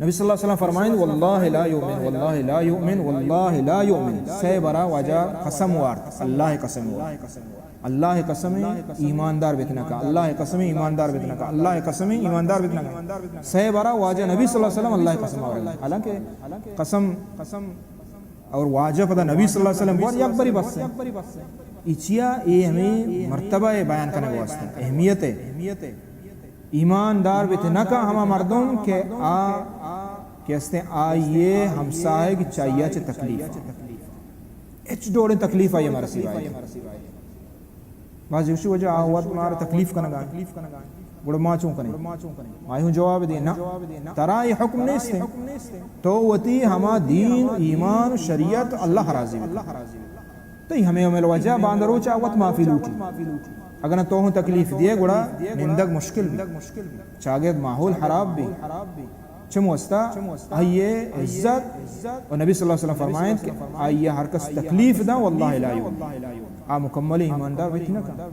نبی صلی اللہ علیہ وسلم فرمائیں واللہ لا یؤمن واللہ لا یؤمن واللہ لا یؤمن سے برا واجہ قسم وارت اللہ قسم وارت اللہ قسم ایماندار بتنا کا اللہ قسم ایماندار بتنا کا اللہ قسم ایماندار بتنا کا سے برا واجہ نبی صلی اللہ علیہ وسلم اللہ قسم وارت حالانکہ قسم اور واجہ پتہ نبی صلی اللہ علیہ وسلم بہت یک بری بس ہے اچیا یہ ہمیں مرتبہ بیان کرنے کو واسطہ اہمیت ہے ایماندار بتنا کا ہما مردم کہ کہتے ہیں آئیے ہمسائے کی چاہیے چھ تکلیف اچھ ڈوڑے تکلیف آئیے ہمارا سیوائی بعض اسی وجہ آہوا تمہارا تکلیف کا نگا گوڑا ماں چون کریں ماں ہوں جواب دینا ترا یہ حکم نہیں ستے تو وطی ہما دین ایمان شریعت اللہ راضی تو ہمیں وجہ باندرو چاہوت معافی لوٹی اگر تو ہوں تکلیف دیے گوڑا نندگ مشکل چاگے ماحول خراب بھی چموستا آئیے عزت اور نبی صلی اللہ علیہ وسلم فرمائیں کہ آئیے ہر کس تکلیف دا واللہ لا یؤمن مکمل ایماندار بیٹھنا کا